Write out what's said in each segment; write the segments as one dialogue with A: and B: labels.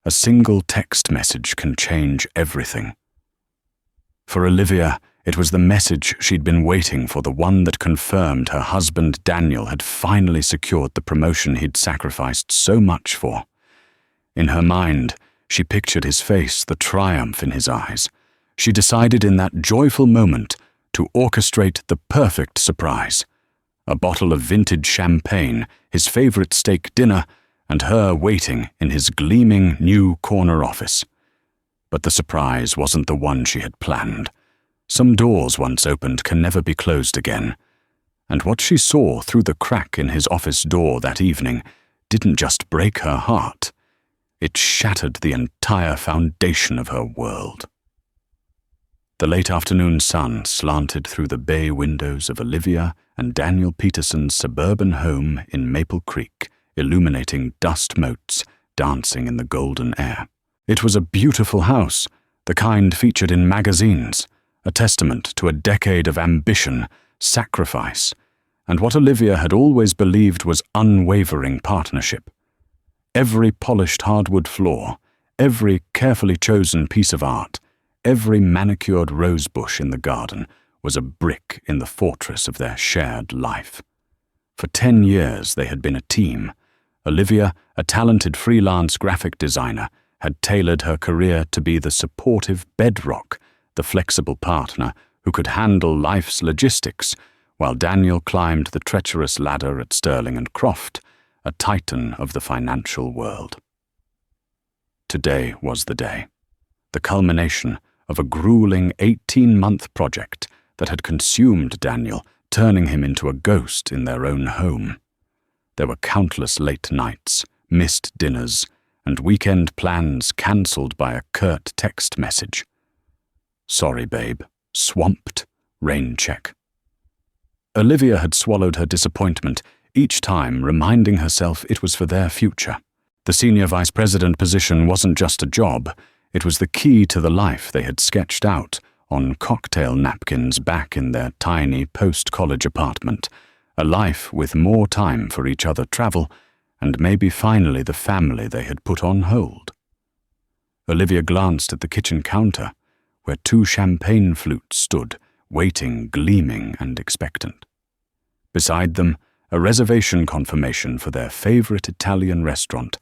A: A single text message can change everything. For Olivia, it was the message she'd been waiting for, the one that confirmed her husband Daniel had finally secured the promotion he'd sacrificed so much for. In her mind, she pictured his face, the triumph in his eyes. She decided in that joyful moment to orchestrate the perfect surprise. A bottle of vintage champagne, his favorite steak dinner, and her waiting in his gleaming new corner office. But the surprise wasn't the one she had planned. Some doors once opened can never be closed again. And what she saw through the crack in his office door that evening didn't just break her heart. It shattered the entire foundation of her world. The late afternoon sun slanted through the bay windows of Olivia and Daniel Peterson's suburban home in Maple Creek, illuminating dust motes dancing in the golden air. It was a beautiful house, the kind featured in magazines, a testament to a decade of ambition, sacrifice, and what Olivia had always believed was unwavering partnership. Every polished hardwood floor, every carefully chosen piece of art, every manicured rose bush in the garden was a brick in the fortress of their shared life. For 10 years they had been a team. Olivia, a talented freelance graphic designer, had tailored her career to be the supportive bedrock, the flexible partner who could handle life's logistics, while Daniel climbed the treacherous ladder at Sterling & Croft, a titan of the financial world. Today was the day, the culmination of a grueling 18-month project that had consumed Daniel, turning him into a ghost in their own home. There were countless late nights, missed dinners, and weekend plans cancelled by a curt text message. Sorry, babe. Swamped. Rain check. Olivia had swallowed her disappointment, each time reminding herself it was for their future. The senior vice president position wasn't just a job, it was the key to the life they had sketched out on cocktail napkins back in their tiny post-college apartment, a life with more time for each other travel, and maybe finally the family they had put on hold. Olivia glanced at the kitchen counter, where 2 champagne flutes stood, waiting, gleaming and expectant. Beside them, a reservation confirmation for their favorite Italian restaurant,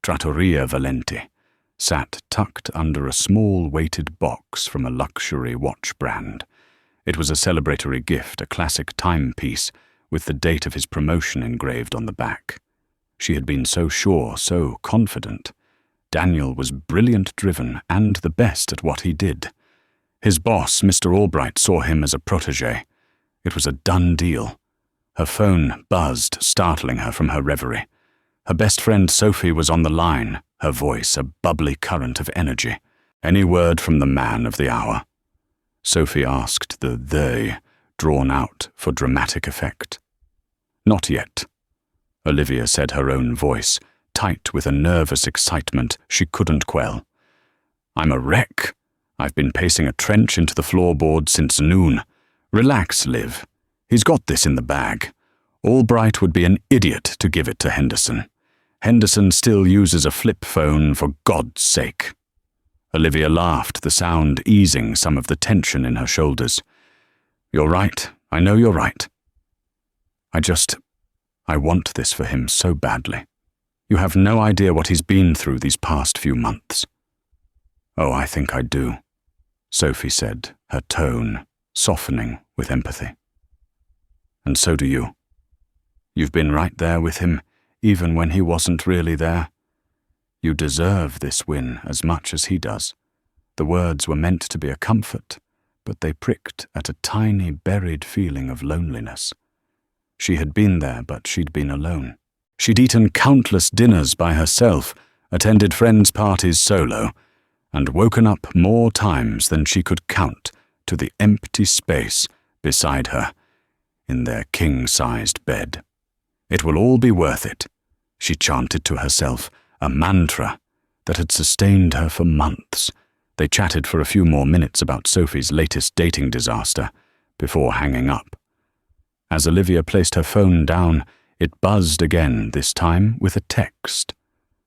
A: Trattoria Valenti, sat tucked under a small weighted box from a luxury watch brand. It was a celebratory gift, a classic timepiece, with the date of his promotion engraved on the back. She had been so sure, so confident. Daniel was brilliant driven and the best at what he did. His boss, Mr. Albright, saw him as a protégé. It was a done deal. Her phone buzzed, startling her from her reverie. Her best friend Sophie was on the line, her voice a bubbly current of energy. Any word from the man of the hour? Sophie asked the "they" drawn out for dramatic effect. Not yet. Olivia said, her own voice, tight with a nervous excitement she couldn't quell. I'm a wreck. I've been pacing a trench into the floorboard since noon. Relax, Liv. He's got this in the bag. Albright would be an idiot to give it to Henderson. Henderson still uses a flip phone, for God's sake. Olivia laughed, the sound easing some of the tension in her shoulders. You're right. I know you're right. I want this for him so badly. You have no idea what he's been through these past few months. Oh, I think I do, Sophie said, her tone softening with empathy. And so do you. You've been right there with him, even when he wasn't really there. You deserve this win as much as he does. The words were meant to be a comfort, but they pricked at a tiny buried feeling of loneliness. She had been there, but she'd been alone. She'd eaten countless dinners by herself, attended friends' parties solo, and woken up more times than she could count to the empty space beside her in their king-sized bed. It will all be worth it, she chanted to herself, a mantra that had sustained her for months. They chatted for a few more minutes about Sophie's latest dating disaster before hanging up. As Olivia placed her phone down, it buzzed again, this time with a text.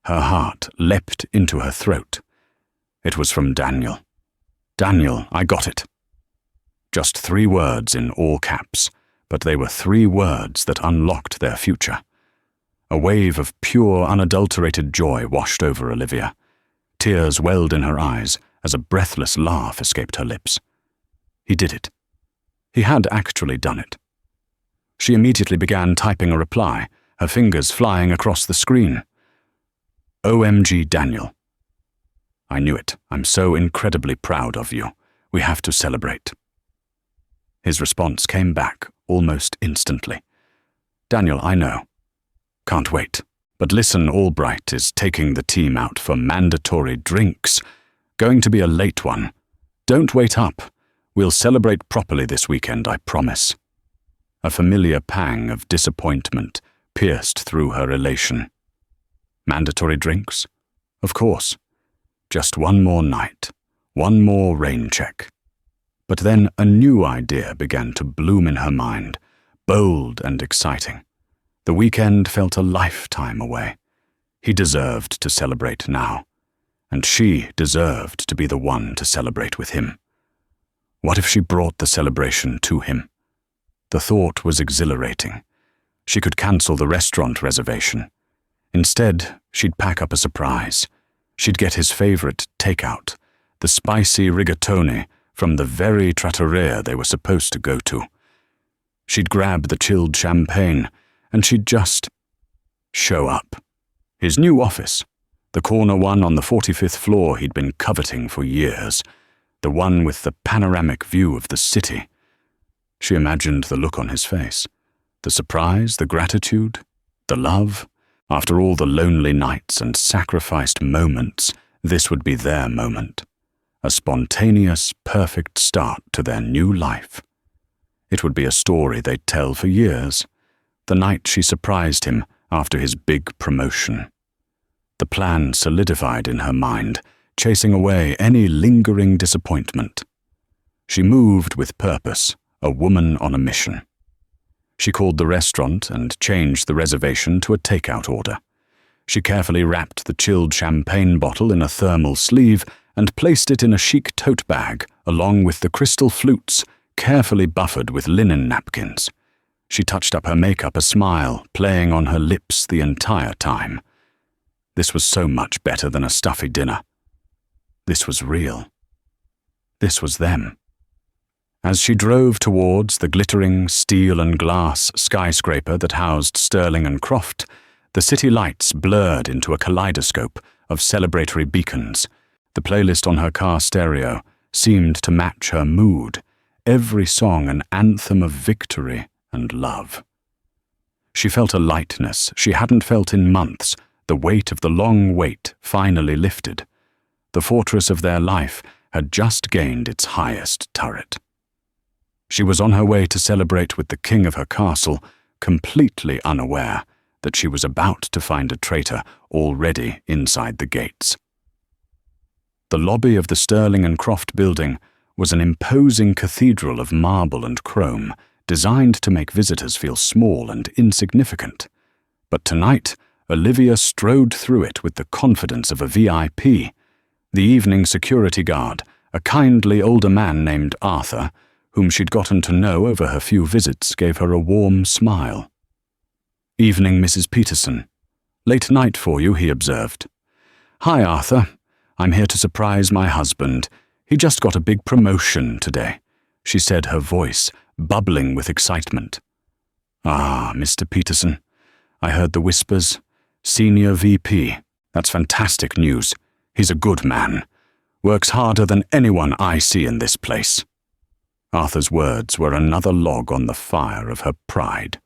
A: Her heart leapt into her throat. It was from Daniel. "Daniel, I got it." Just 3 words in all caps, but they were 3 words that unlocked their future. A wave of pure, unadulterated joy washed over Olivia. Tears welled in her eyes as a breathless laugh escaped her lips. He did it. He had actually done it. She immediately began typing a reply, her fingers flying across the screen. "OMG, Daniel. I knew it. I'm so incredibly proud of you. We have to celebrate." His response came back almost instantly. "Daniel, I know. Can't wait. But listen, Albright is taking the team out for mandatory drinks. Going to be a late one. Don't wait up. We'll celebrate properly this weekend, I promise." A familiar pang of disappointment pierced through her elation. Mandatory drinks? Of course. Just one more night, one more rain check. But then a new idea began to bloom in her mind, bold and exciting. The weekend felt a lifetime away. He deserved to celebrate now, and she deserved to be the one to celebrate with him. What if she brought the celebration to him? The thought was exhilarating. She could cancel the restaurant reservation. Instead, she'd pack up a surprise. She'd get his favorite takeout, the spicy rigatoni from the very trattoria they were supposed to go to. She'd grab the chilled champagne, and she'd just show up. His new office, the corner one on the 45th floor he'd been coveting for years, the one with the panoramic view of the city. She imagined the look on his face, the surprise, the gratitude, the love. After all the lonely nights and sacrificed moments, this would be their moment. A spontaneous, perfect start to their new life. It would be a story they'd tell for years. The night she surprised him after his big promotion. The plan solidified in her mind, chasing away any lingering disappointment. She moved with purpose, a woman on a mission. She called the restaurant and changed the reservation to a takeout order. She carefully wrapped the chilled champagne bottle in a thermal sleeve and placed it in a chic tote bag, along with the crystal flutes, carefully buffered with linen napkins. She touched up her makeup, a smile playing on her lips the entire time. This was so much better than a stuffy dinner. This was real. This was them. As she drove towards the glittering steel and glass skyscraper that housed Sterling and Croft, the city lights blurred into a kaleidoscope of celebratory beacons. The playlist on her car stereo seemed to match her mood, every song an anthem of victory and love. She felt a lightness she hadn't felt in months, the weight of the long wait finally lifted. The fortress of their life had just gained its highest turret. She was on her way to celebrate with the king of her castle, completely unaware that she was about to find a traitor already inside the gates. The lobby of the Sterling and Croft building was an imposing cathedral of marble and chrome, designed to make visitors feel small and insignificant. But tonight, Olivia strode through it with the confidence of a VIP. The evening security guard, a kindly older man named Arthur, whom she'd gotten to know over her few visits, gave her a warm smile. "Evening, Mrs. Peterson. Late night for you," he observed. "Hi, Arthur. I'm here to surprise my husband. He just got a big promotion today," she said, her voice bubbling with excitement. "Ah, Mr. Peterson. I heard the whispers. Senior VP. That's fantastic news. He's a good man. Works harder than anyone I see in this place." Arthur's words were another log on the fire of her pride.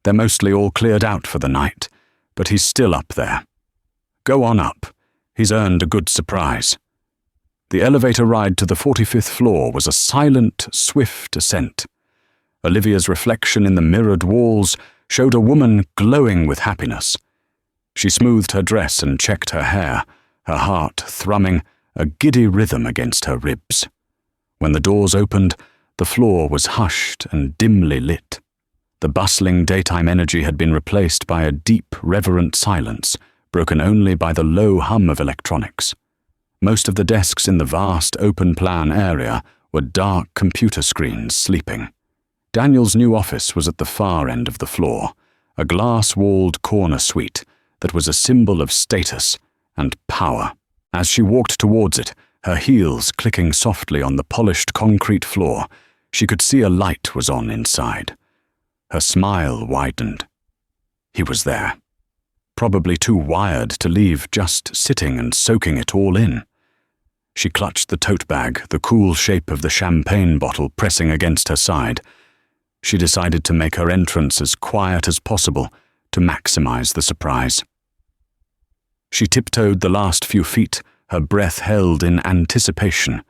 A: They're mostly all cleared out for the night, but he's still up there. Go on up. He's earned a good surprise. The elevator ride to the 45th floor was a silent, swift ascent. Olivia's reflection in the mirrored walls showed a woman glowing with happiness. She smoothed her dress and checked her hair, her heart thrumming a giddy rhythm against her ribs. When the doors opened, the floor was hushed and dimly lit. The bustling daytime energy had been replaced by a deep, reverent silence, broken only by the low hum of electronics. Most of the desks in the vast open-plan area were dark computer screens sleeping. Daniel's new office was at the far end of the floor, a glass-walled corner suite that was a symbol of status and power. As she walked towards it, her heels clicking softly on the polished concrete floor, she could see a light was on inside. Her smile widened. He was there. Probably too wired to leave, just sitting and soaking it all in. She clutched the tote bag, the cool shape of the champagne bottle pressing against her side. She decided to make her entrance as quiet as possible to maximize the surprise. She tiptoed the last few feet, her breath held in anticipation.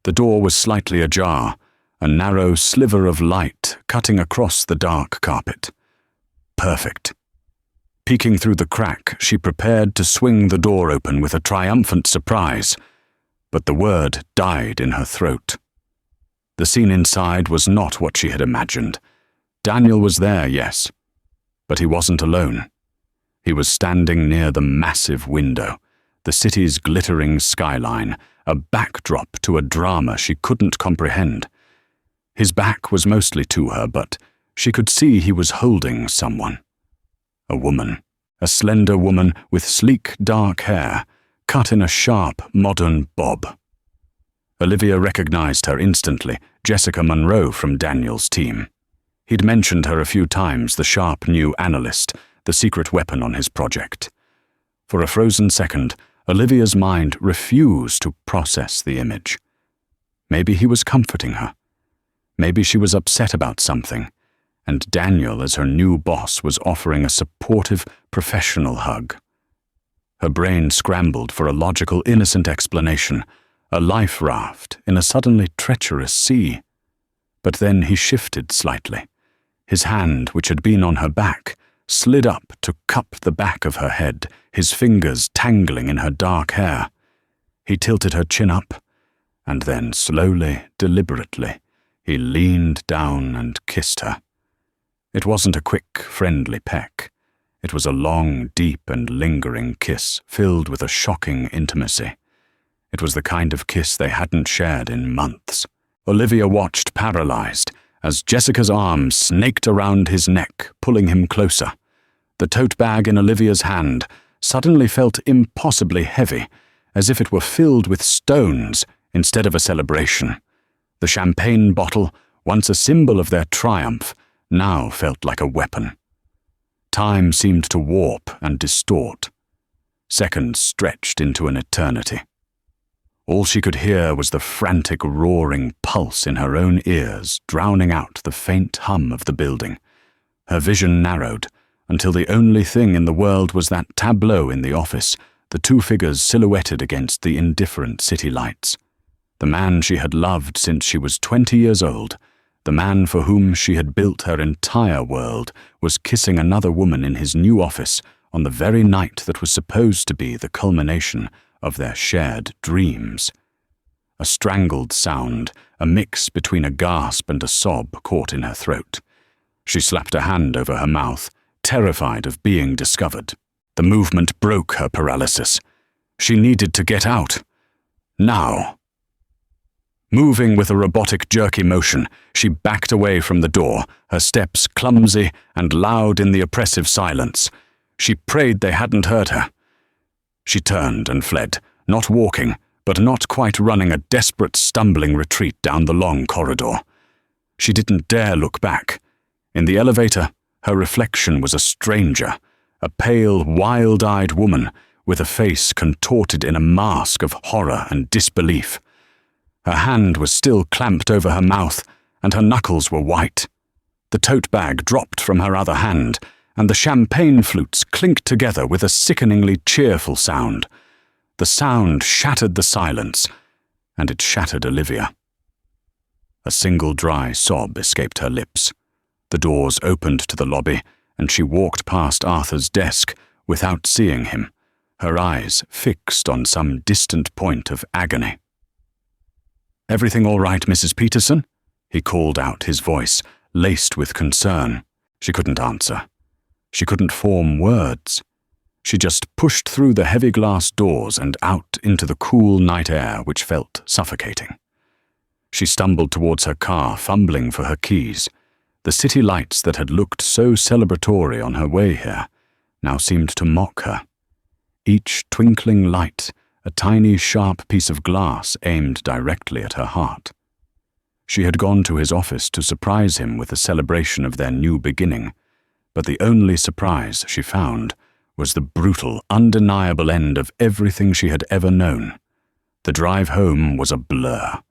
A: The door was slightly ajar, a narrow sliver of light cutting across the dark carpet. Perfect. Peeking through the crack, she prepared to swing the door open with a triumphant surprise, but the word died in her throat. The scene inside was not what she had imagined. Daniel was there, yes, but he wasn't alone. He was standing near the massive window, the city's glittering skyline, a backdrop to a drama she couldn't comprehend. His back was mostly to her, but she could see he was holding someone. A woman, a slender woman with sleek dark hair, cut in a sharp, modern bob. Olivia recognized her instantly, Jessica Monroe from Daniel's team. He'd mentioned her a few times, the sharp new analyst, the secret weapon on his project. For a frozen second, Olivia's mind refused to process the image. Maybe he was comforting her. Maybe she was upset about something, and Daniel, as her new boss, was offering a supportive, professional hug. Her brain scrambled for a logical, innocent explanation, a life raft in a suddenly treacherous sea. But then he shifted slightly. His hand, which had been on her back, slid up to cup the back of her head, his fingers tangling in her dark hair. He tilted her chin up, and then slowly, deliberately, he leaned down and kissed her. It wasn't a quick, friendly peck. It was a long, deep and lingering kiss filled with a shocking intimacy. It was the kind of kiss they hadn't shared in months. Olivia watched paralyzed as Jessica's arms snaked around his neck, pulling him closer. The tote bag in Olivia's hand suddenly felt impossibly heavy, as if it were filled with stones instead of a celebration. The champagne bottle, once a symbol of their triumph, now felt like a weapon. Time seemed to warp and distort. Seconds stretched into an eternity. All she could hear was the frantic roaring pulse in her own ears, drowning out the faint hum of the building. Her vision narrowed, until the only thing in the world was that tableau in the office, the two figures silhouetted against the indifferent city lights. The man she had loved since she was 20 years old, the man for whom she had built her entire world, was kissing another woman in his new office on the very night that was supposed to be the culmination of their shared dreams. A strangled sound, a mix between a gasp and a sob, caught in her throat. She slapped a hand over her mouth, terrified of being discovered. The movement broke her paralysis. She needed to get out. Now. Moving with a robotic, jerky motion, she backed away from the door, her steps clumsy and loud in the oppressive silence. She prayed they hadn't heard her. She turned and fled, not walking, but not quite running, a desperate, stumbling retreat down the long corridor. She didn't dare look back. In the elevator, her reflection was a stranger, a pale, wild-eyed woman with a face contorted in a mask of horror and disbelief. Her hand was still clamped over her mouth, and her knuckles were white. The tote bag dropped from her other hand, and the champagne flutes clinked together with a sickeningly cheerful sound. The sound shattered the silence, and it shattered Olivia. A single dry sob escaped her lips. The doors opened to the lobby, and she walked past Arthur's desk without seeing him, her eyes fixed on some distant point of agony. "Everything all right, Mrs. Peterson?" he called out, his voice laced with concern. She couldn't answer. She couldn't form words. She just pushed through the heavy glass doors and out into the cool night air which felt suffocating. She stumbled towards her car, fumbling for her keys. The city lights that had looked so celebratory on her way here now seemed to mock her. Each twinkling light, a tiny sharp piece of glass aimed directly at her heart. She had gone to his office to surprise him with a celebration of their new beginning, but the only surprise she found was the brutal, undeniable end of everything she had ever known. The drive home was a blur.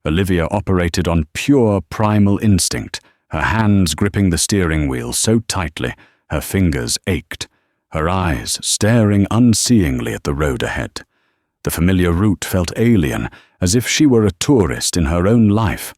A: Olivia operated on pure primal instinct, her hands gripping the steering wheel so tightly her fingers ached, her eyes staring unseeingly at the road ahead. The familiar route felt alien, as if she were a tourist in her own life.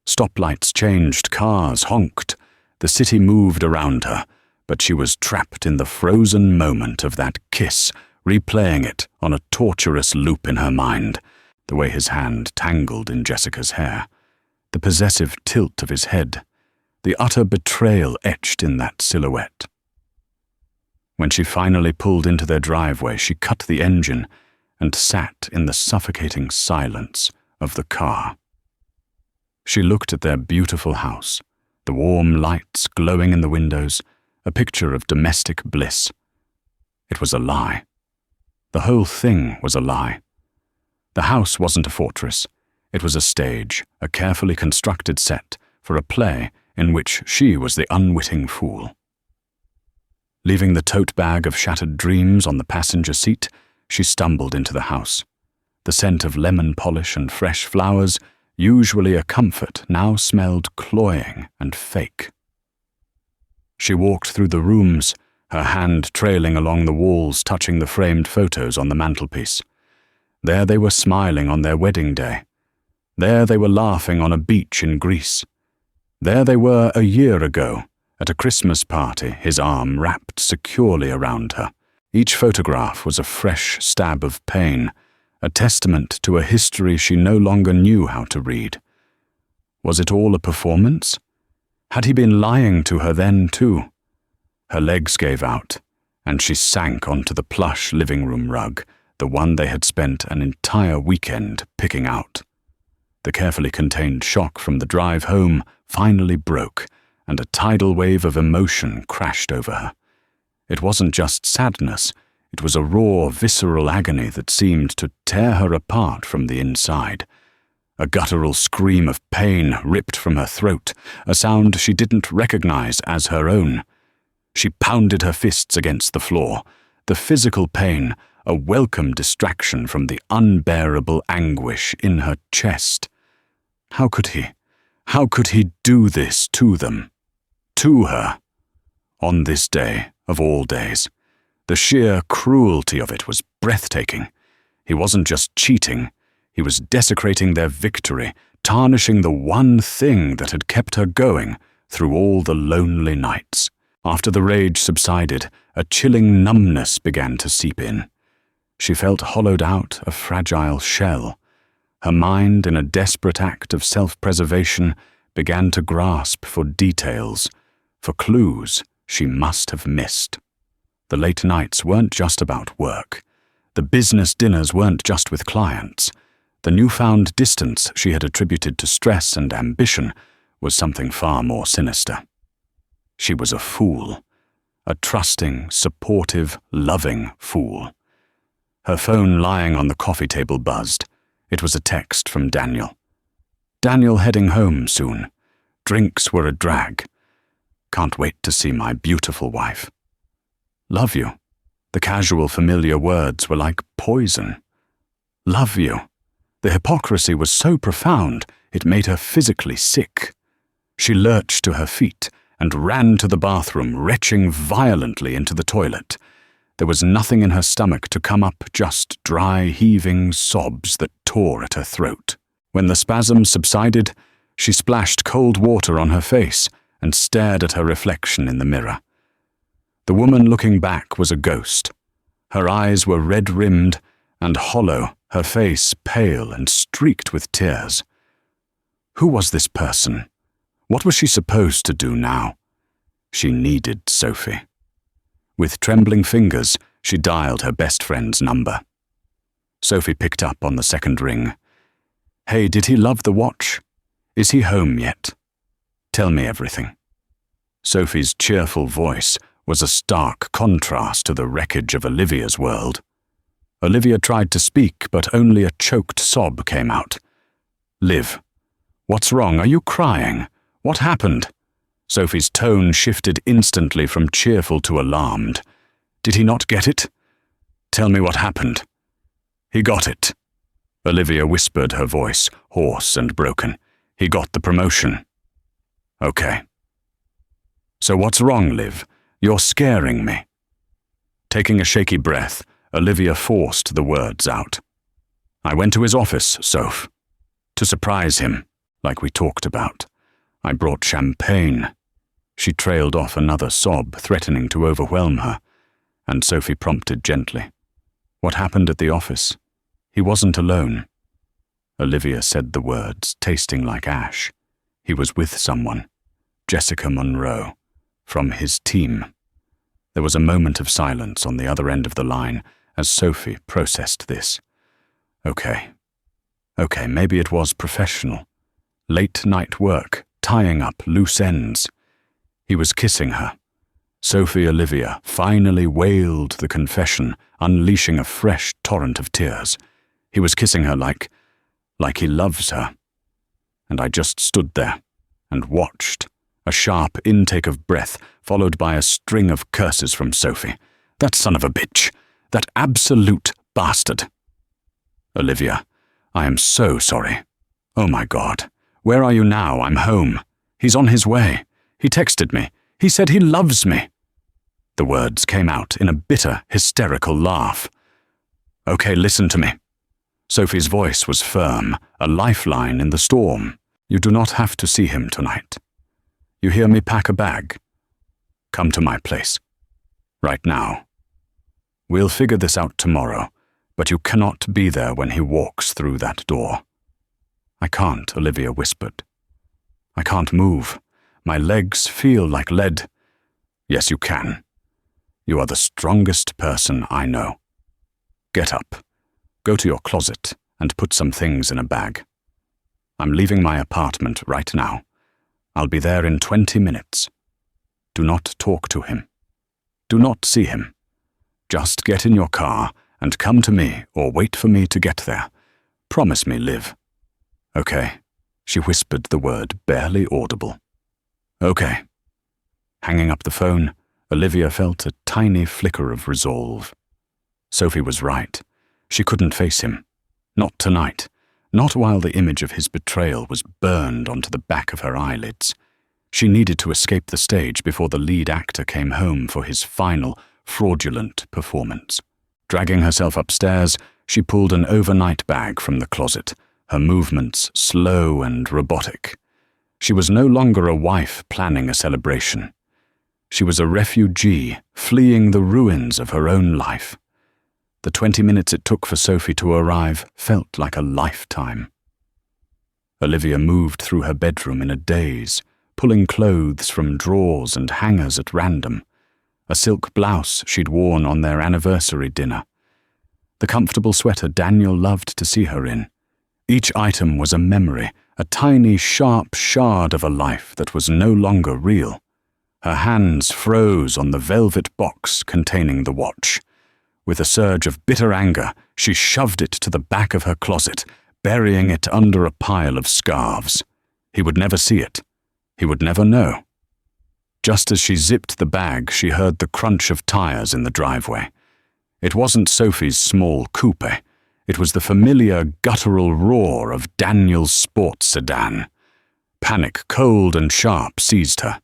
A: Stoplights changed, cars honked. The city moved around her, but she was trapped in the frozen moment of that kiss, replaying it on a torturous loop in her mind, the way his hand tangled in Jessica's hair, the possessive tilt of his head, the utter betrayal etched in that silhouette. When she finally pulled into their driveway, she cut the engine and sat in the suffocating silence of the car. She looked at their beautiful house, the warm lights glowing in the windows, a picture of domestic bliss. It was a lie. The whole thing was a lie. The house wasn't a fortress. It was a stage, a carefully constructed set for a play in which she was the unwitting fool. Leaving the tote bag of shattered dreams on the passenger seat, she stumbled into the house. The scent of lemon polish and fresh flowers, usually a comfort, now smelled cloying and fake. She walked through the rooms, her hand trailing along the walls, touching the framed photos on the mantelpiece. There they were smiling on their wedding day. There they were laughing on a beach in Greece. There they were a year ago, at a Christmas party, his arm wrapped securely around her. Each photograph was a fresh stab of pain, a testament to a history she no longer knew how to read. Was it all a performance? Had he been lying to her then, too? Her legs gave out, and she sank onto the plush living room rug, the one they had spent an entire weekend picking out. The carefully contained shock from the drive home finally broke, and a tidal wave of emotion crashed over her. It wasn't just sadness, it was a raw, visceral agony that seemed to tear her apart from the inside. A guttural scream of pain ripped from her throat, a sound she didn't recognize as her own. She pounded her fists against the floor, the physical pain a welcome distraction from the unbearable anguish in her chest. How could he do this to them? To her? On this day of all days. The sheer cruelty of it was breathtaking. He wasn't just cheating, he was desecrating their victory, tarnishing the one thing that had kept her going through all the lonely nights. After the rage subsided, a chilling numbness began to seep in. She felt hollowed out, a fragile shell. Her mind, in a desperate act of self-preservation, began to grasp for details, for clues she must have missed. The late nights weren't just about work. The business dinners weren't just with clients. The newfound distance she had attributed to stress and ambition was something far more sinister. She was a fool, a trusting, supportive, loving fool. Her phone lying on the coffee table buzzed. It was a text from Daniel. Daniel heading home soon. Drinks were a drag. Can't wait to see my beautiful wife. Love you. The casual, familiar words were like poison. Love you. The hypocrisy was so profound, it made her physically sick. She lurched to her feet and ran to the bathroom, retching violently into the toilet. There was nothing in her stomach to come up, just dry, heaving sobs that tore at her throat. When the spasms subsided, she splashed cold water on her face and stared at her reflection in the mirror. The woman looking back was a ghost. Her eyes were red-rimmed and hollow, her face pale and streaked with tears. Who was this person? What was she supposed to do now? She needed Sophie. With trembling fingers, She dialed her best friend's number. Sophie picked up on the second ring. "Hey, did he love the watch? Is he home yet? Tell me everything." Sophie's cheerful voice was a stark contrast to the wreckage of Olivia's world. Olivia tried to speak, but only a choked sob came out. "Liv, what's wrong? Are you crying? What happened?" Sophie's tone shifted instantly from cheerful to alarmed. "Did he not get it? Tell me what happened." "He got it," Olivia whispered, her voice hoarse and broken. "He got the promotion." "Okay." "So what's wrong, Liv? You're scaring me." Taking a shaky breath, Olivia forced the words out. "I went to his office, Soph. To surprise him, like we talked about. I brought champagne." She trailed off another sob, threatening to overwhelm her, and Sophie prompted gently. "What happened at the office? He wasn't alone." Olivia said the words, tasting like ash. He was with someone, Jessica Monroe, from his team. There was a moment of silence on the other end of the line as Sophie processed this. Okay, maybe it was professional. Late night work, tying up loose ends. He was kissing her. Sophie Olivia finally wailed the confession, unleashing a fresh torrent of tears. He was kissing her like he loves her. And I just stood there and watched, a sharp intake of breath followed by a string of curses from Sophie. "That son of a bitch! That absolute bastard!" "Olivia, I am so sorry. Oh my God. Where are you now? I'm home. He's on his way. He texted me. He said he loves me." The words came out in a bitter, hysterical laugh. "Okay, listen to me." Sophie's voice was firm, a lifeline in the storm. "You do not have to see him tonight. You hear me pack a bag? Come to my place. Right now. We'll figure this out tomorrow, but you cannot be there when he walks through that door." "I can't," Olivia whispered. "I can't move. My legs feel like lead." "Yes, you can. You are the strongest person I know. Get up. Go to your closet and put some things in a bag. I'm leaving my apartment right now. I'll be there in 20 minutes. Do not talk to him. Do not see him. Just get in your car and come to me or wait for me to get there. Promise me, Liv." "Okay." She whispered the word barely audible. "Okay." Hanging up the phone, Olivia felt a tiny flicker of resolve. Sophie was right. She couldn't face him. Not tonight. Not while the image of his betrayal was burned onto the back of her eyelids. She needed to escape the stage before the lead actor came home for his final, fraudulent performance. Dragging herself upstairs, she pulled an overnight bag from the closet, her movements slow and robotic. She was no longer a wife planning a celebration. She was a refugee fleeing the ruins of her own life. The 20 minutes it took for Sophie to arrive felt like a lifetime. Olivia moved through her bedroom in a daze, pulling clothes from drawers and hangers at random. A silk blouse she'd worn on their anniversary dinner. The comfortable sweater Daniel loved to see her in. Each item was a memory, a tiny, sharp shard of a life that was no longer real. Her hands froze on the velvet box containing the watch. With a surge of bitter anger, she shoved it to the back of her closet, burying it under a pile of scarves. He would never see it. He would never know. Just as she zipped the bag, she heard the crunch of tires in the driveway. It wasn't Sophie's small coupe. It was the familiar guttural roar of Daniel's sports sedan. Panic, cold and sharp, seized her.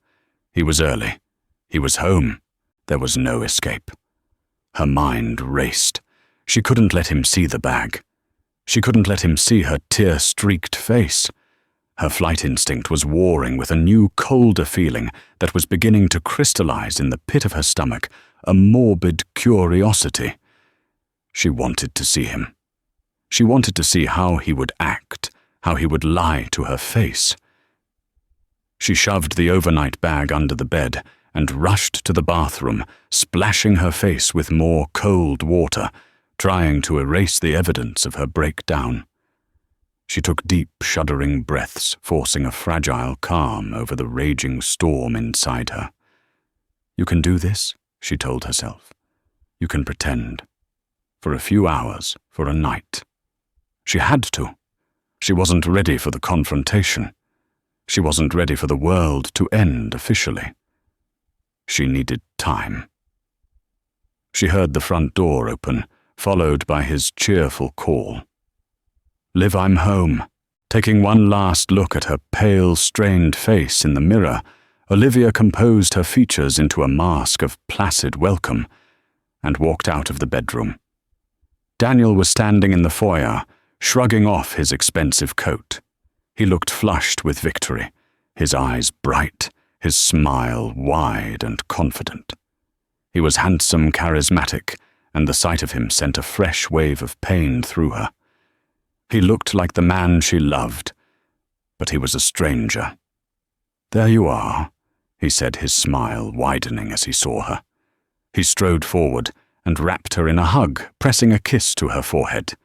A: He was early. He was home. There was no escape. Her mind raced. She couldn't let him see the bag. She couldn't let him see her tear-streaked face. Her flight instinct was warring with a new, colder feeling that was beginning to crystallize in the pit of her stomach, a morbid curiosity. She wanted to see him. She wanted to see how he would act, how he would lie to her face. She shoved the overnight bag under the bed and rushed to the bathroom, splashing her face with more cold water, trying to erase the evidence of her breakdown. She took deep, shuddering breaths, forcing a fragile calm over the raging storm inside her. "You can do this," she told herself. "You can pretend. For a few hours, for a night." She had to. She wasn't ready for the confrontation. She wasn't ready for the world to end officially. She needed time. She heard the front door open, followed by his cheerful call. "Liv, I'm home." Taking one last look at her pale, strained face in the mirror, Olivia composed her features into a mask of placid welcome and walked out of the bedroom. Daniel was standing in the foyer, shrugging off his expensive coat. He looked flushed with victory, his eyes bright, his smile wide and confident. He was handsome, charismatic, and the sight of him sent a fresh wave of pain through her. He looked like the man she loved, but he was a stranger. "There you are," he said, his smile widening as he saw her. He strode forward and wrapped her in a hug, pressing a kiss to her forehead.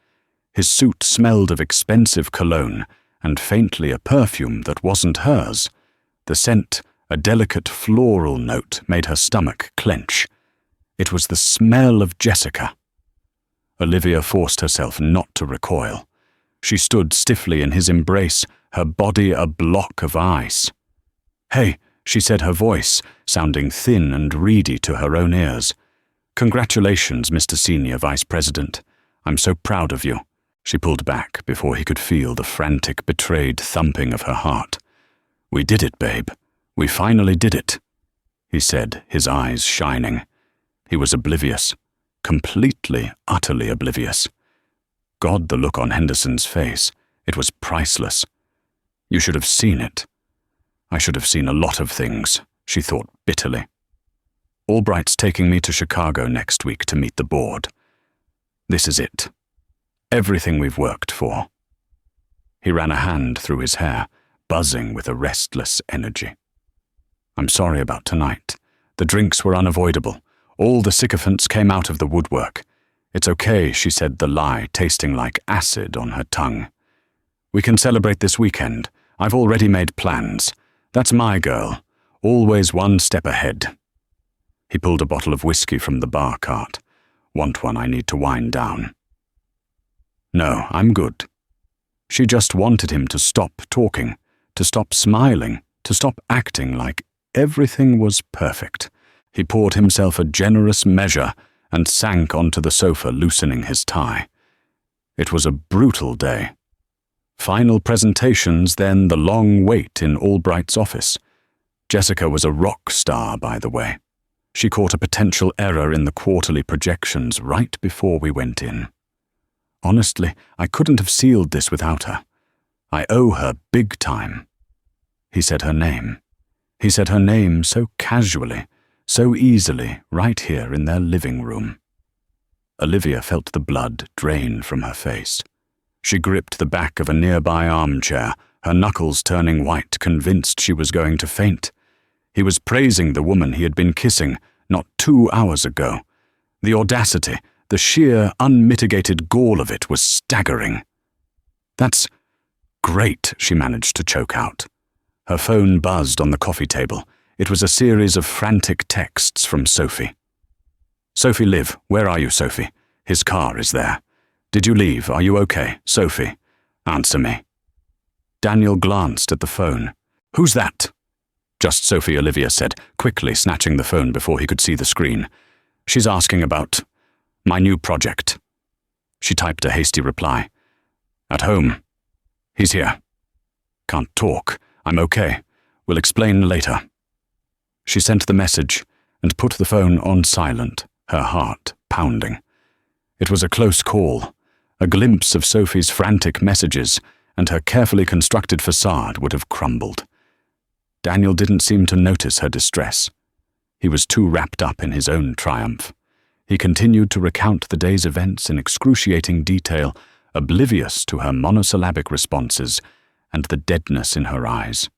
A: His suit smelled of expensive cologne and faintly a perfume that wasn't hers. The scent, a delicate floral note, made her stomach clench. It was the smell of Jessica. Olivia forced herself not to recoil. She stood stiffly in his embrace, her body a block of ice. "Hey," she said, her voice sounding thin and reedy to her own ears. "Congratulations, Mr. Senior Vice President. I'm so proud of you." She pulled back before he could feel the frantic, betrayed thumping of her heart. "We did it, babe. We finally did it," he said, his eyes shining. He was oblivious, completely, utterly oblivious. God, the look on Henderson's face. It was priceless. You should have seen it. I should have seen a lot of things, she thought bitterly. Albright's taking me to Chicago next week to meet the board. This is it. Everything we've worked for. He ran a hand through his hair, buzzing with a restless energy. "I'm sorry about tonight. The drinks were unavoidable. All the sycophants came out of the woodwork. It's okay," she said, the lie tasting like acid on her tongue. "We can celebrate this weekend. I've already made plans. That's my girl, always one step ahead." He pulled a bottle of whiskey from the bar cart. "Want one? I need to wind down." "No, I'm good." She just wanted him to stop talking, to stop smiling, to stop acting like everything was perfect. He poured himself a generous measure and sank onto the sofa, loosening his tie. It was a brutal day. Final presentations, then the long wait in Albright's office. Jessica was a rock star, by the way. She caught a potential error in the quarterly projections right before we went in. "Honestly, I couldn't have sealed this without her. I owe her big time." He said her name. He said her name so casually, so easily, right here in their living room. Olivia felt the blood drain from her face. She gripped the back of a nearby armchair, her knuckles turning white, convinced she was going to faint. He was praising the woman he had been kissing not 2 hours ago. The audacity, the sheer, unmitigated gall of it was staggering. "That's great," she managed to choke out. Her phone buzzed on the coffee table. It was a series of frantic texts from Sophie. "Sophie, Liv, where are you, Sophie? His car is there. Did you leave? Are you okay? Sophie, answer me." Daniel glanced at the phone. "Who's that?" "Just Sophie," Olivia said, quickly snatching the phone before he could see the screen. "She's asking about my new project." She typed a hasty reply. "At home. He's here. Can't talk. I'm okay. We'll explain later." She sent the message and put the phone on silent, her heart pounding. It was a close call. A glimpse of Sophie's frantic messages, and her carefully constructed facade would have crumbled. Daniel didn't seem to notice her distress. He was too wrapped up in his own triumph. He continued to recount the day's events in excruciating detail, oblivious to her monosyllabic responses and the deadness in her eyes.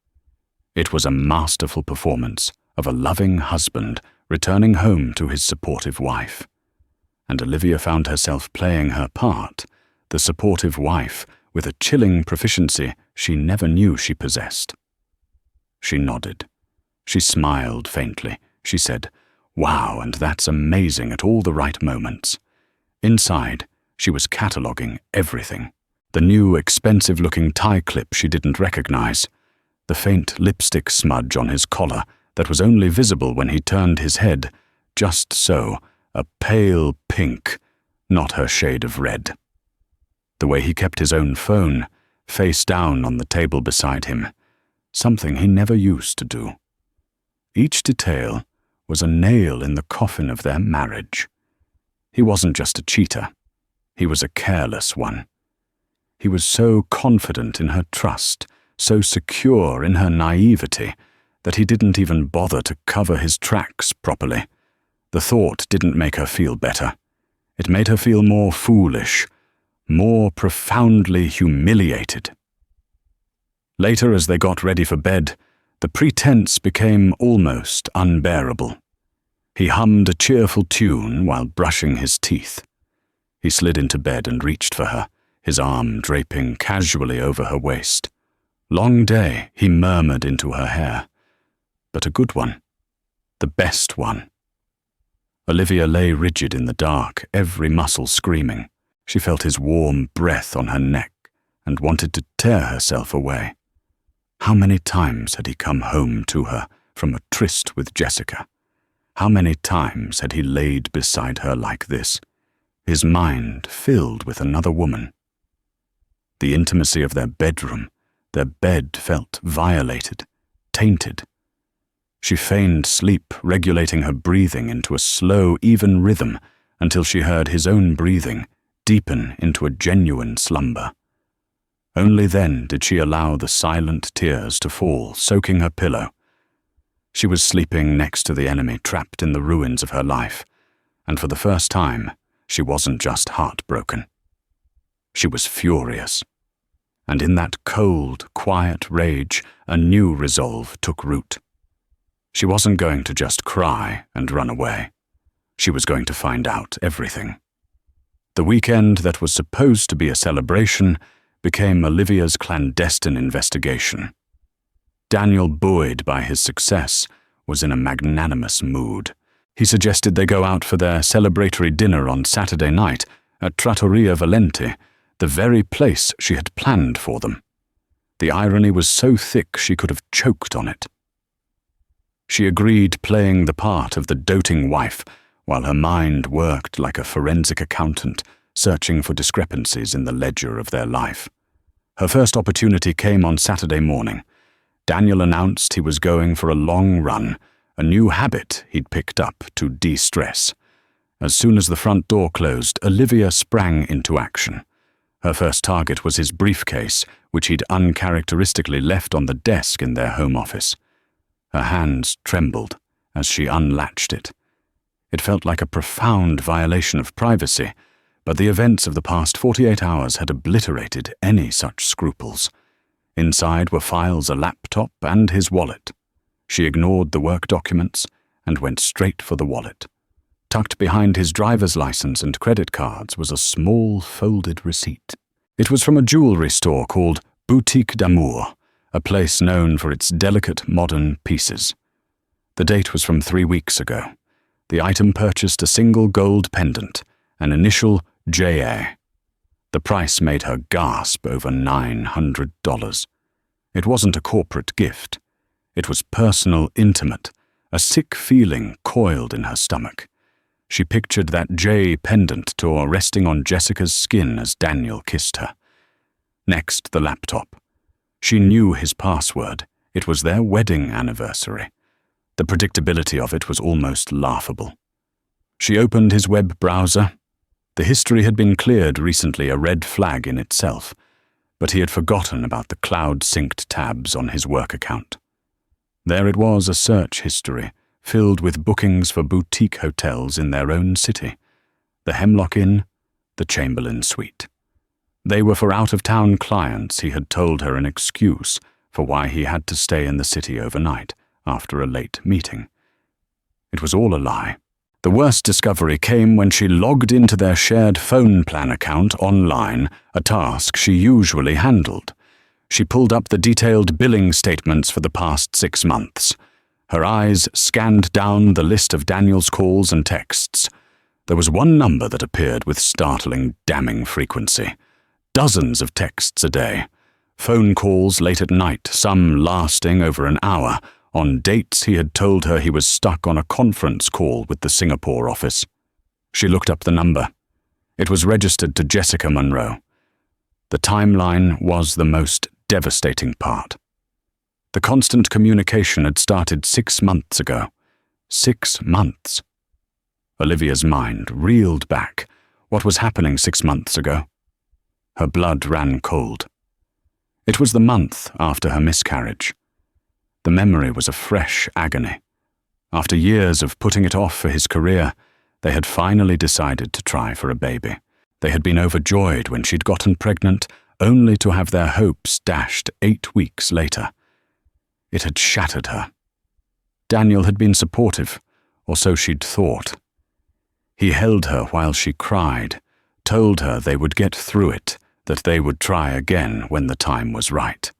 A: It was a masterful performance, of a loving husband returning home to his supportive wife. And Olivia found herself playing her part, the supportive wife, with a chilling proficiency she never knew she possessed. She nodded. She smiled faintly. She said, "Wow, and that's amazing at all the right moments." Inside, she was cataloguing everything. The new, expensive-looking tie clip she didn't recognize, the faint lipstick smudge on his collar that was only visible when he turned his head, just so, a pale pink, not her shade of red. The way he kept his own phone, face down on the table beside him, something he never used to do. Each detail was a nail in the coffin of their marriage. He wasn't just a cheater. He was a careless one. He was so confident in her trust, so secure in her naivety, that he didn't even bother to cover his tracks properly. The thought didn't make her feel better. It made her feel more foolish, more profoundly humiliated. Later, as they got ready for bed, the pretense became almost unbearable. He hummed a cheerful tune while brushing his teeth. He slid into bed and reached for her, his arm draping casually over her waist. "Long day," he murmured into her hair. But a good one. The best one. Olivia lay rigid in the dark, every muscle screaming. She felt his warm breath on her neck and wanted to tear herself away. How many times had he come home to her from a tryst with Jessica? How many times had he laid beside her like this, his mind filled with another woman? The intimacy of their bedroom, their bed felt violated, tainted. She feigned sleep, regulating her breathing into a slow, even rhythm until she heard his own breathing deepen into a genuine slumber. Only then did she allow the silent tears to fall, soaking her pillow. She was sleeping next to the enemy, trapped in the ruins of her life, and for the first time, she wasn't just heartbroken. She was furious. And in that cold, quiet rage, a new resolve took root. She wasn't going to just cry and run away. She was going to find out everything. The weekend that was supposed to be a celebration became Olivia's clandestine investigation. Daniel, buoyed by his success, was in a magnanimous mood. He suggested they go out for their celebratory dinner on Saturday night at Trattoria Valenti, the very place she had planned for them. The irony was so thick she could have choked on it. She agreed, playing the part of the doting wife, while her mind worked like a forensic accountant, searching for discrepancies in the ledger of their life. Her first opportunity came on Saturday morning. Daniel announced he was going for a long run, a new habit he'd picked up to de-stress. As soon as the front door closed, Olivia sprang into action. Her first target was his briefcase, which he'd uncharacteristically left on the desk in their home office. Her hands trembled as she unlatched it. It felt like a profound violation of privacy, but the events of the past 48 hours had obliterated any such scruples. Inside were files, a laptop, and his wallet. She ignored the work documents and went straight for the wallet. Tucked behind his driver's license and credit cards was a small folded receipt. It was from a jewelry store called Boutique d'Amour, a place known for its delicate modern pieces. The date was from 3 weeks ago. The item purchased a single gold pendant, an initial JA. The price made her gasp over $900. It wasn't a corporate gift. It was personal, intimate. A sick feeling coiled in her stomach. She pictured that J pendant tour resting on Jessica's skin as Daniel kissed her. Next, the laptop. She knew his password. It was their wedding anniversary. The predictability of it was almost laughable. She opened his web browser. The history had been cleared recently, a red flag in itself, but he had forgotten about the cloud-synced tabs on his work account. There it was, a search history, filled with bookings for boutique hotels in their own city. The Hemlock Inn, the Chamberlain Suite. They were for out-of-town clients. He had told her an excuse for why he had to stay in the city overnight, after a late meeting. It was all a lie. The worst discovery came when she logged into their shared phone plan account online, a task she usually handled. She pulled up the detailed billing statements for the past 6 months. Her eyes scanned down the list of Daniel's calls and texts. There was one number that appeared with startling, damning frequency. Dozens of texts a day. Phone calls late at night, some lasting over an hour, on dates he had told her he was stuck on a conference call with the Singapore office. She looked up the number. It was registered to Jessica Monroe. The timeline was the most devastating part. The constant communication had started 6 months ago. 6 months. Olivia's mind reeled back. What was happening 6 months ago? Her blood ran cold. It was the month after her miscarriage. The memory was a fresh agony. After years of putting it off for his career, they had finally decided to try for a baby. They had been overjoyed when she'd gotten pregnant, only to have their hopes dashed 8 weeks later. It had shattered her. Daniel had been supportive, or so she'd thought. He held her while she cried, told her they would get through it, that they would try again when the time was right.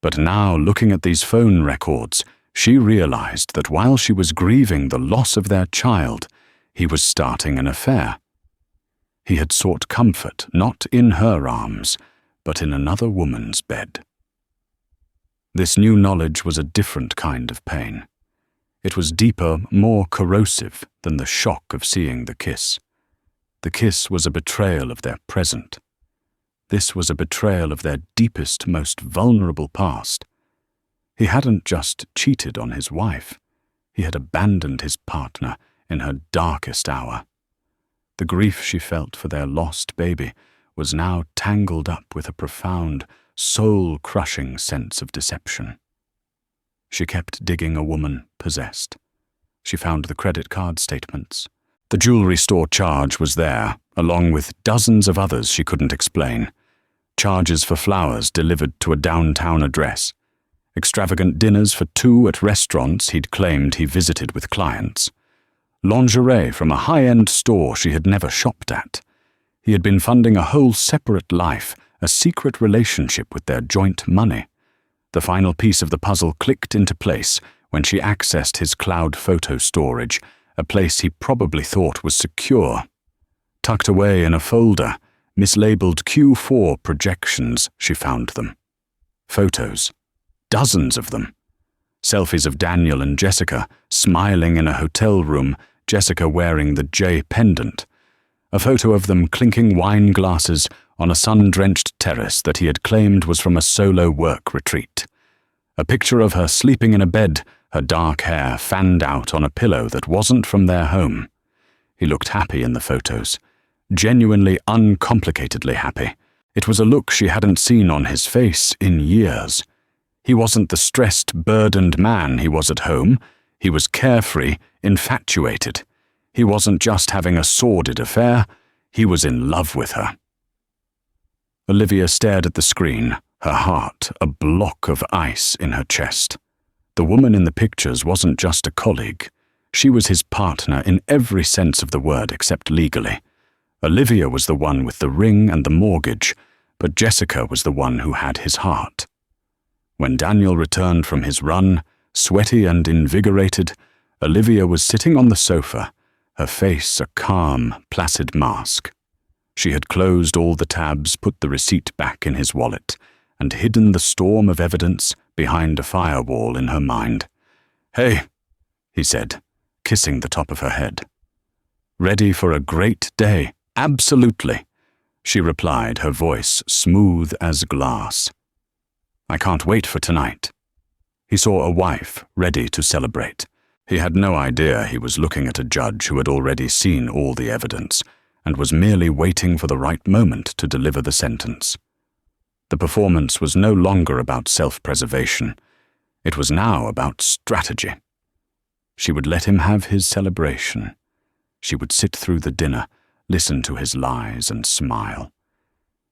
A: But now, looking at these phone records, she realized that while she was grieving the loss of their child, he was starting an affair. He had sought comfort not in her arms, but in another woman's bed. This new knowledge was a different kind of pain. It was deeper, more corrosive than the shock of seeing the kiss. The kiss was a betrayal of their present. This was a betrayal of their deepest, most vulnerable past. He hadn't just cheated on his wife. He had abandoned his partner in her darkest hour. The grief she felt for their lost baby was now tangled up with a profound, soul-crushing sense of deception. She kept digging a woman possessed. She found the credit card statements. The jewelry store charge was there, along with dozens of others she couldn't explain. Charges for flowers delivered to a downtown address. Extravagant dinners for 2 at restaurants he'd claimed he visited with clients. Lingerie from a high-end store she had never shopped at. He had been funding a whole separate life, a secret relationship with their joint money. The final piece of the puzzle clicked into place when she accessed his cloud photo storage, a place he probably thought was secure. Tucked away in a folder, mislabeled Q4 projections, she found them. Photos. Dozens of them. Selfies of Daniel and Jessica, smiling in a hotel room, Jessica wearing the J pendant. A photo of them clinking wine glasses on a sun-drenched terrace that he had claimed was from a solo work retreat. A picture of her sleeping in a bed, her dark hair fanned out on a pillow that wasn't from their home. He looked happy in the photos. Genuinely, uncomplicatedly happy. It was a look she hadn't seen on his face in years. He wasn't the stressed, burdened man he was at home. He was carefree, infatuated. He wasn't just having a sordid affair. He was in love with her. Olivia stared at the screen, her heart a block of ice in her chest. The woman in the pictures wasn't just a colleague. She was his partner in every sense of the word except legally. Olivia was the one with the ring and the mortgage, but Jessica was the one who had his heart. When Daniel returned from his run, sweaty and invigorated, Olivia was sitting on the sofa, her face a calm, placid mask. She had closed all the tabs, put the receipt back in his wallet, and hidden the storm of evidence behind a firewall in her mind. "Hey," he said, kissing the top of her head. "Ready for a great day?" "Absolutely," she replied, her voice smooth as glass. "I can't wait for tonight." He saw a wife ready to celebrate. He had no idea he was looking at a judge who had already seen all the evidence and was merely waiting for the right moment to deliver the sentence. The performance was no longer about self-preservation. It was now about strategy. She would let him have his celebration. She would sit through the dinner, listen to his lies and smile.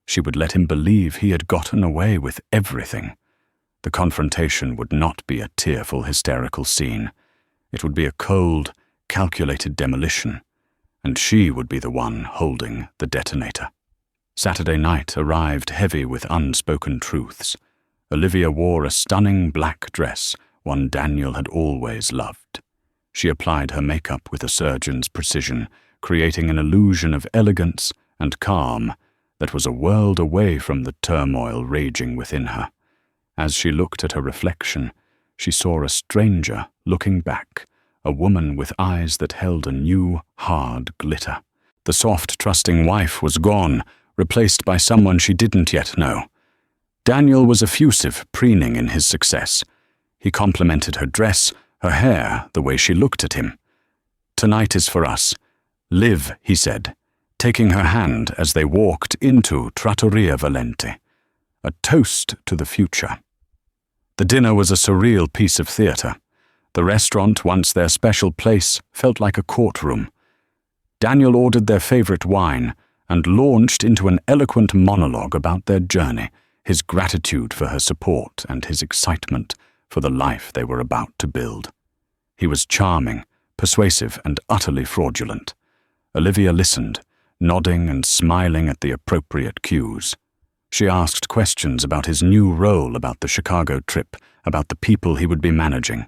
A: She would let him believe he had gotten away with everything. The confrontation would not be a tearful, hysterical scene. It would be a cold, calculated demolition, and she would be the one holding the detonator. Saturday night arrived heavy with unspoken truths. Olivia wore a stunning black dress, one Daniel had always loved. She applied her makeup with a surgeon's precision, creating an illusion of elegance and calm that was a world away from the turmoil raging within her. As she looked at her reflection, she saw a stranger looking back, a woman with eyes that held a new, hard glitter. The soft, trusting wife was gone, replaced by someone she didn't yet know. Daniel was effusive, preening in his success. He complimented her dress, her hair, the way she looked at him. "Tonight is for us. Live," he said, taking her hand as they walked into Trattoria Valente. A toast to the future. The dinner was a surreal piece of theatre. The restaurant, once their special place, felt like a courtroom. Daniel ordered their favorite wine and launched into an eloquent monologue about their journey, his gratitude for her support and his excitement for the life they were about to build. He was charming, persuasive, and utterly fraudulent. Olivia listened, nodding and smiling at the appropriate cues. She asked questions about his new role, about the Chicago trip, about the people he would be managing.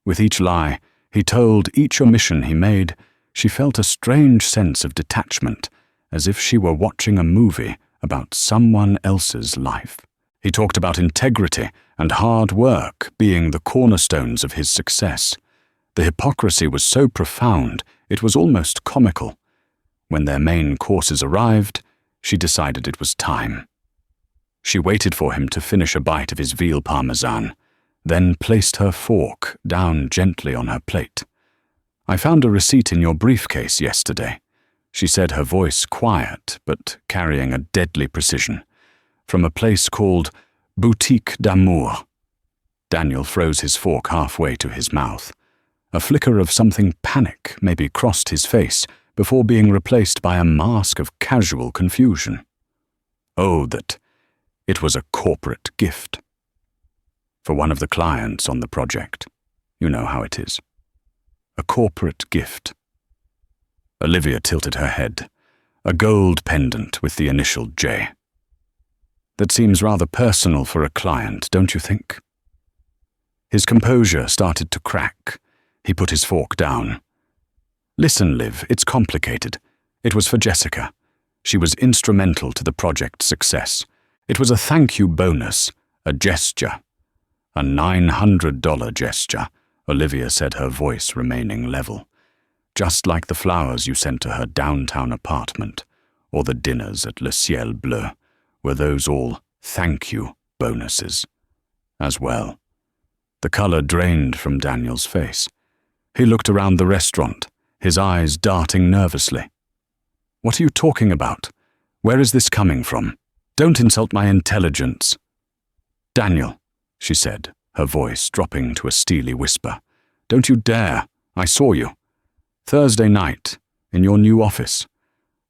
A: With each lie he told, each omission he made, she felt a strange sense of detachment, as if she were watching a movie about someone else's life. He talked about integrity and hard work being the cornerstones of his success. The hypocrisy was so profound, it was almost comical. When their main courses arrived, she decided it was time. She waited for him to finish a bite of his veal parmesan, then placed her fork down gently on her plate. "I found a receipt in your briefcase yesterday," she said, her voice quiet but carrying a deadly precision, "from a place called Boutique d'Amour." Daniel froze his fork halfway to his mouth. A flicker of something panic maybe crossed his face before being replaced by a mask of casual confusion. Oh, that it was a corporate gift. For one of the clients on the project. You know how it is. A corporate gift. Olivia tilted her head. A gold pendant with the initial J. That seems rather personal for a client, don't you think? His composure started to crack. He put his fork down. "Listen, Liv, it's complicated. It was for Jessica. She was instrumental to the project's success. It was a thank you bonus, a gesture. A $900 gesture," Olivia said, her voice remaining level. "Just like the flowers you sent to her downtown apartment, or the dinners at Le Ciel Bleu, were those all thank you bonuses as well." The color drained from Daniel's face. He looked around the restaurant, his eyes darting nervously. "What are you talking about? Where is this coming from? Don't insult my intelligence." "Daniel," she said, her voice dropping to a steely whisper, "don't you dare. I saw you. Thursday night, in your new office.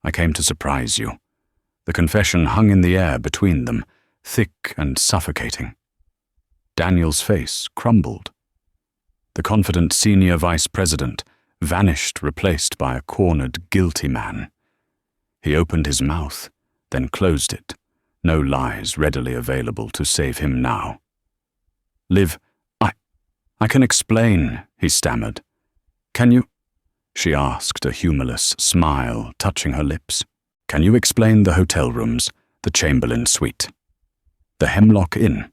A: I came to surprise you." The confession hung in the air between them, thick and suffocating. Daniel's face crumbled. The confident senior vice president vanished, replaced by a cornered, guilty man. He opened his mouth, then closed it, no lies readily available to save him now. "Liv, I can explain," he stammered. "Can you?" She asked, a humorless smile touching her lips. "Can you explain the hotel rooms, the Chamberlain suite, the Hemlock Inn?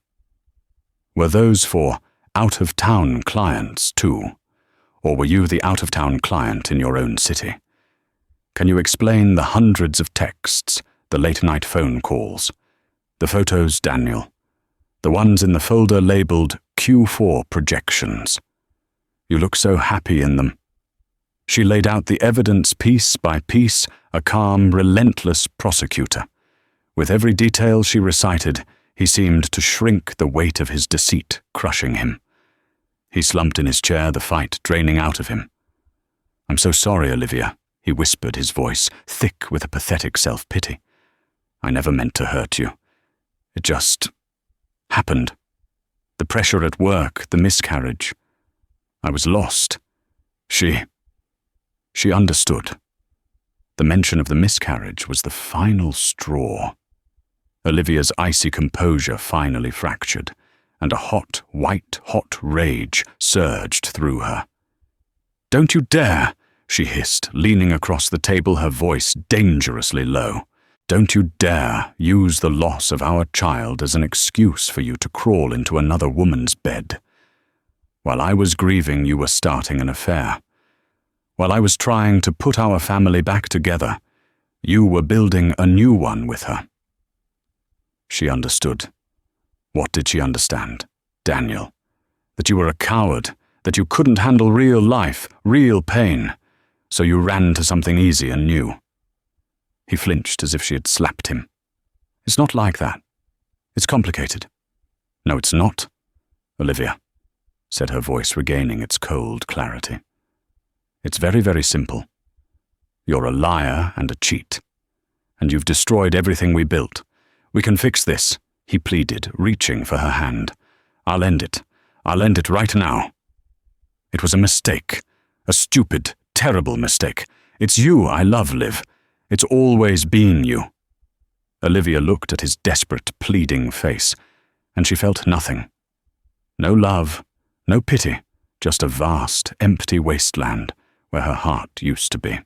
A: Were those for out-of-town clients too? Or were you the out-of-town client in your own city? Can you explain the hundreds of texts, the late-night phone calls, the photos, Daniel, the ones in the folder labeled Q4 projections? You look so happy in them." She laid out the evidence piece by piece, a calm, relentless prosecutor. With every detail she recited, he seemed to shrink, the weight of his deceit crushing him. He slumped in his chair, the fight draining out of him. "I'm so sorry, Olivia," he whispered, his voice thick with a pathetic self-pity. "I never meant to hurt you. It just happened." The pressure at work, the miscarriage. I was lost. She understood. The mention of the miscarriage was the final straw. Olivia's icy composure finally fractured, and a hot, white-hot rage surged through her. "Don't you dare!" she hissed, leaning across the table, her voice dangerously low. "Don't you dare use the loss of our child as an excuse for you to crawl into another woman's bed. While I was grieving, you were starting an affair. While I was trying to put our family back together, you were building a new one with her." She understood. What did she understand? Daniel. That you were a coward, that you couldn't handle real life, real pain, so you ran to something easy and new. He flinched as if she had slapped him. "It's not like that. It's complicated." "No, it's not, Olivia," said her voice, regaining its cold clarity. "It's very, very simple. You're a liar and a cheat, and you've destroyed everything we built. We can fix this," he pleaded, reaching for her hand. I'll end it right now. It was a mistake, a stupid, terrible mistake. It's you I love, Liv. It's always been you." Olivia looked at his desperate, pleading face, and she felt nothing. No love, no pity, just a vast, empty wasteland where her heart used to be.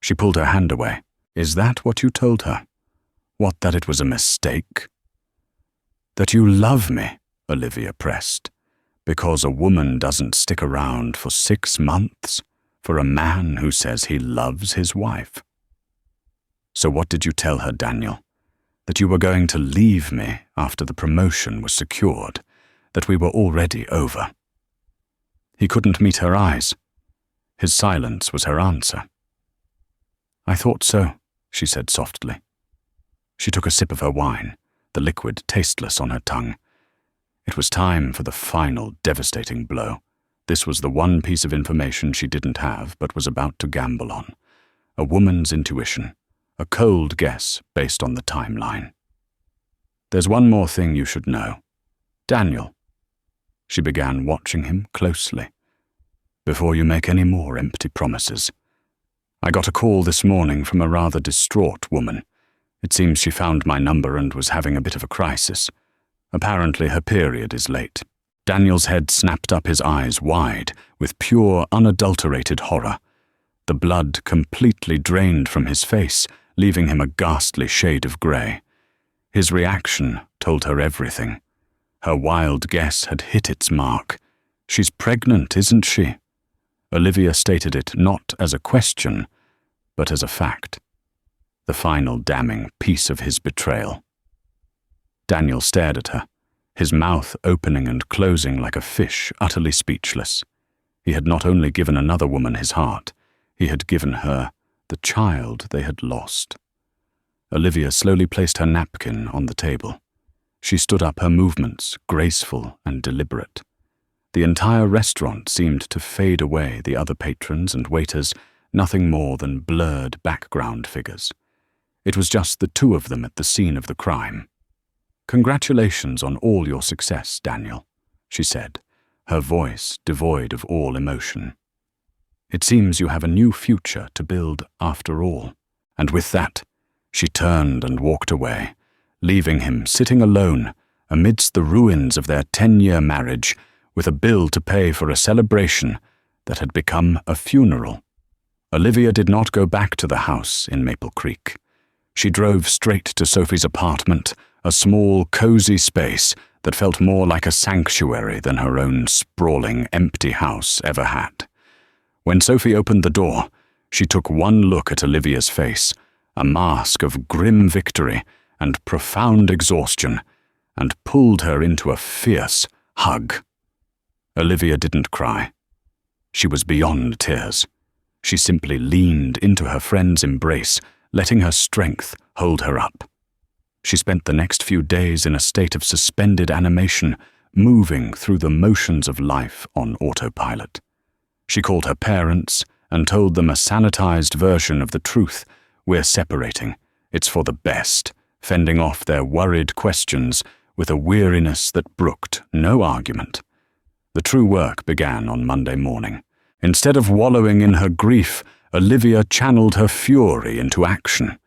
A: She pulled her hand away. "Is that what you told her? What, that it was a mistake?" "That you love me," Olivia pressed, "because a woman doesn't stick around for 6 months for a man who says he loves his wife." "So what did you tell her, Daniel? That you were going to leave me after the promotion was secured, that we were already over?" He couldn't meet her eyes. His silence was her answer. "I thought so," she said softly. She took a sip of her wine, the liquid tasteless on her tongue. It was time for the final devastating blow. This was the one piece of information she didn't have but was about to gamble on. A woman's intuition, a cold guess based on the timeline. "There's one more thing you should know. Daniel." She began watching him closely. "Before you make any more empty promises. I got a call this morning from a rather distraught woman. It seems she found my number and was having a bit of a crisis. Apparently her period is late." Daniel's head snapped up, his eyes wide, with pure, unadulterated horror. The blood completely drained from his face, leaving him a ghastly shade of grey. His reaction told her everything. Her wild guess had hit its mark. "She's pregnant, isn't she?" Olivia stated it not as a question, but as a fact. The final damning piece of his betrayal. Daniel stared at her, his mouth opening and closing like a fish, utterly speechless. He had not only given another woman his heart, he had given her the child they had lost. Olivia slowly placed her napkin on the table. She stood up, her movements graceful and deliberate. The entire restaurant seemed to fade away, the other patrons and waiters nothing more than blurred background figures. It was just the two of them at the scene of the crime. "Congratulations on all your success, Daniel," she said, her voice devoid of all emotion. "It seems you have a new future to build after all." And with that, she turned and walked away, leaving him sitting alone amidst the ruins of their 10-year marriage, with a bill to pay for a celebration that had become a funeral. Olivia did not go back to the house in Maple Creek. She drove straight to Sophie's apartment, a small, cozy space that felt more like a sanctuary than her own sprawling, empty house ever had. When Sophie opened the door, she took one look at Olivia's face, a mask of grim victory and profound exhaustion, and pulled her into a fierce hug. Olivia didn't cry. She was beyond tears. She simply leaned into her friend's embrace, letting her strength hold her up. She spent the next few days in a state of suspended animation, moving through the motions of life on autopilot. She called her parents and told them a sanitized version of the truth. "We're separating. It's for the best," fending off their worried questions with a weariness that brooked no argument. The true work began on Monday morning. Instead of wallowing in her grief, Olivia channeled her fury into action.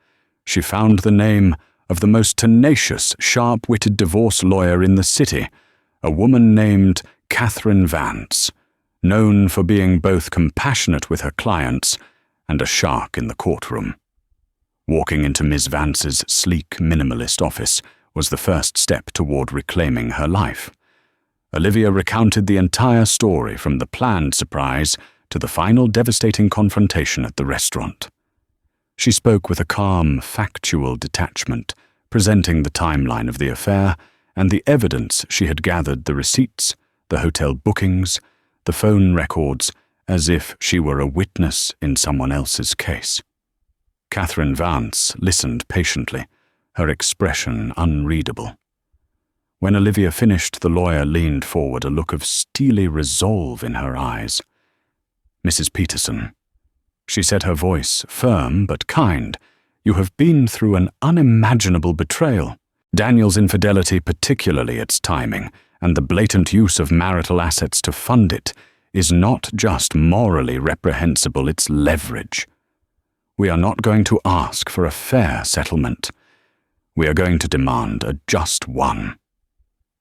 A: She found the name of the most tenacious, sharp-witted divorce lawyer in the city, a woman named Catherine Vance, known for being both compassionate with her clients and a shark in the courtroom. Walking into Ms. Vance's sleek, minimalist office was the first step toward reclaiming her life. Olivia recounted the entire story from the planned surprise to the final devastating confrontation at the restaurant. She spoke with a calm, factual detachment, presenting the timeline of the affair and the evidence she had gathered, the receipts, the hotel bookings, the phone records, as if she were a witness in someone else's case. Catherine Vance listened patiently, her expression unreadable. When Olivia finished, the lawyer leaned forward, a look of steely resolve in her eyes. "Mrs. Peterson," she said, her voice firm but kind, "you have been through an unimaginable betrayal. Daniel's infidelity, particularly its timing, and the blatant use of marital assets to fund it, is not just morally reprehensible, it's leverage. We are not going to ask for a fair settlement. We are going to demand a just one."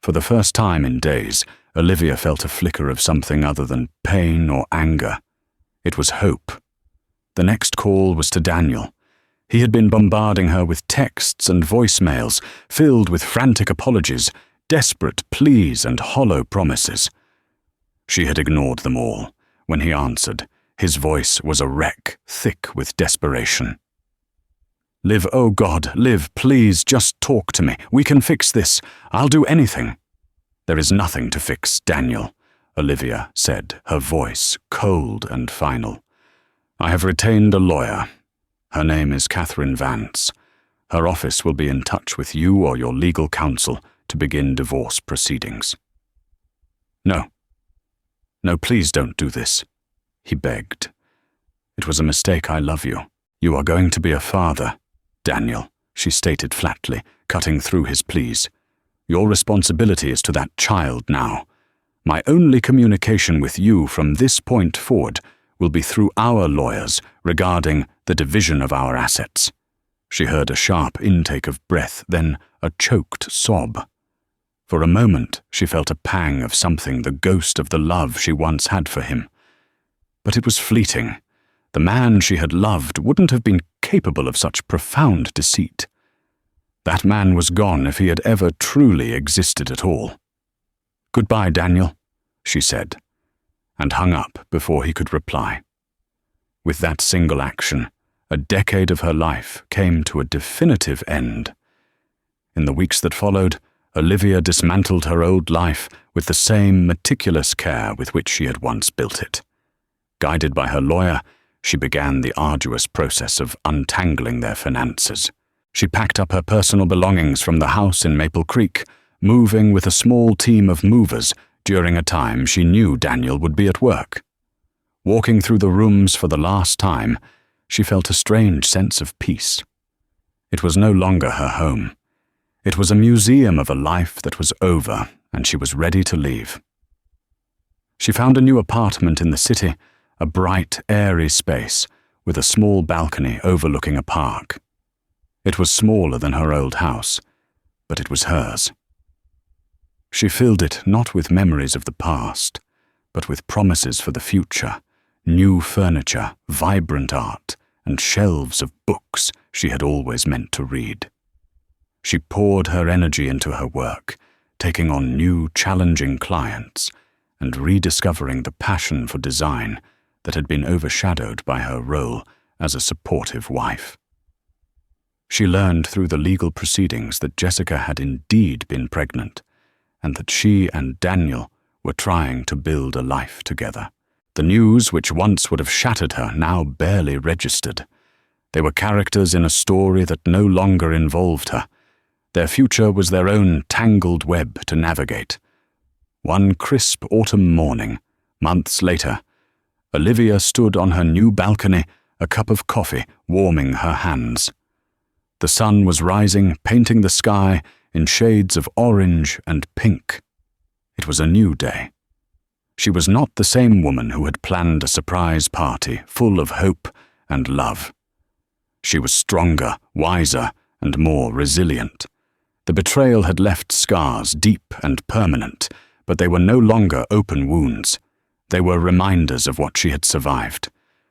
A: For the first time in days, Olivia felt a flicker of something other than pain or anger. It was hope. The next call was to Daniel. He had been bombarding her with texts and voicemails, filled with frantic apologies, desperate pleas and hollow promises. She had ignored them all. When he answered, his voice was a wreck, thick with desperation. "Liv, oh God, Liv, please, just talk to me. We can fix this. I'll do anything." "There is nothing to fix, Daniel," Olivia said, her voice cold and final. "I have retained a lawyer. Her name is Catherine Vance. Her office will be in touch with you or your legal counsel to begin divorce proceedings." No, please don't do this," he begged. "It was a mistake. I love you. You are going to be a father, Daniel," she stated flatly, cutting through his pleas. "Your responsibility is to that child now. My only communication with you from this point forward will be through our lawyers regarding the division of our assets." She heard a sharp intake of breath, then a choked sob. For a moment, she felt a pang of something, the ghost of the love she once had for him. But it was fleeting. The man she had loved wouldn't have been capable of such profound deceit. That man was gone if he had ever truly existed at all. "Goodbye, Daniel," she said, and hung up before he could reply. With that single action, a decade of her life came to a definitive end. In the weeks that followed, Olivia dismantled her old life with the same meticulous care with which she had once built it. Guided by her lawyer, she began the arduous process of untangling their finances. She packed up her personal belongings from the house in Maple Creek, moving with a small team of movers during a time she knew Daniel would be at work. Walking through the rooms for the last time, she felt a strange sense of peace. It was no longer her home. It was a museum of a life that was over, and she was ready to leave. She found a new apartment in the city, a bright, airy space with a small balcony overlooking a park. It was smaller than her old house, but it was hers. She filled it not with memories of the past, but with promises for the future, new furniture, vibrant art, and shelves of books she had always meant to read. She poured her energy into her work, taking on new, challenging clients and rediscovering the passion for design that had been overshadowed by her role as a supportive wife. She learned through the legal proceedings that Jessica had indeed been pregnant, and that she and Daniel were trying to build a life together. The news, which once would have shattered her, now barely registered. They were characters in a story that no longer involved her. Their future was their own tangled web to navigate. One crisp autumn morning, months later, Olivia stood on her new balcony, a cup of coffee warming her hands. The sun was rising, painting the sky in shades of orange and pink. It was a new day. She was not the same woman who had planned a surprise party full of hope and love. She was stronger, wiser, and more resilient. The betrayal had left scars deep and permanent, but they were no longer open wounds. They were reminders of what she had survived.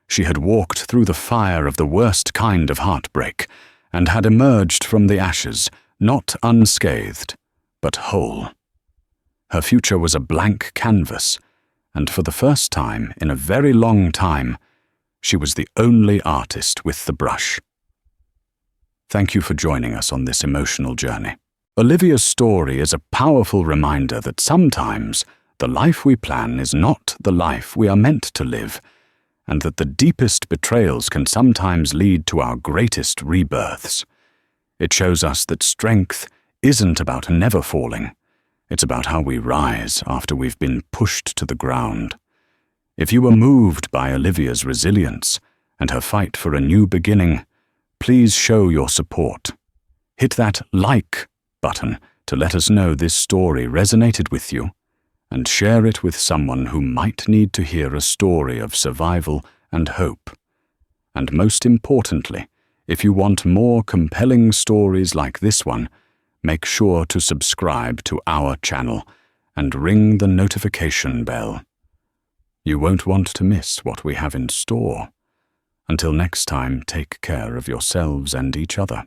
A: She had walked through the fire of the worst kind of heartbreak, and had emerged from the ashes, not unscathed, but whole. Her future was a blank canvas, and for the first time in a very long time, she was the only artist with the brush. Thank you for joining us on this emotional journey. Olivia's story is a powerful reminder that sometimes the life we plan is not the life we are meant to live, and that the deepest betrayals can sometimes lead to our greatest rebirths. It shows us that strength isn't about never falling. It's about how we rise after we've been pushed to the ground. If you were moved by Olivia's resilience and her fight for a new beginning, please show your support. Hit that like button to let us know this story resonated with you, and share it with someone who might need to hear a story of survival and hope. And most importantly, if you want more compelling stories like this one, make sure to subscribe to our channel and ring the notification bell. You won't want to miss what we have in store. Until next time, take care of yourselves and each other.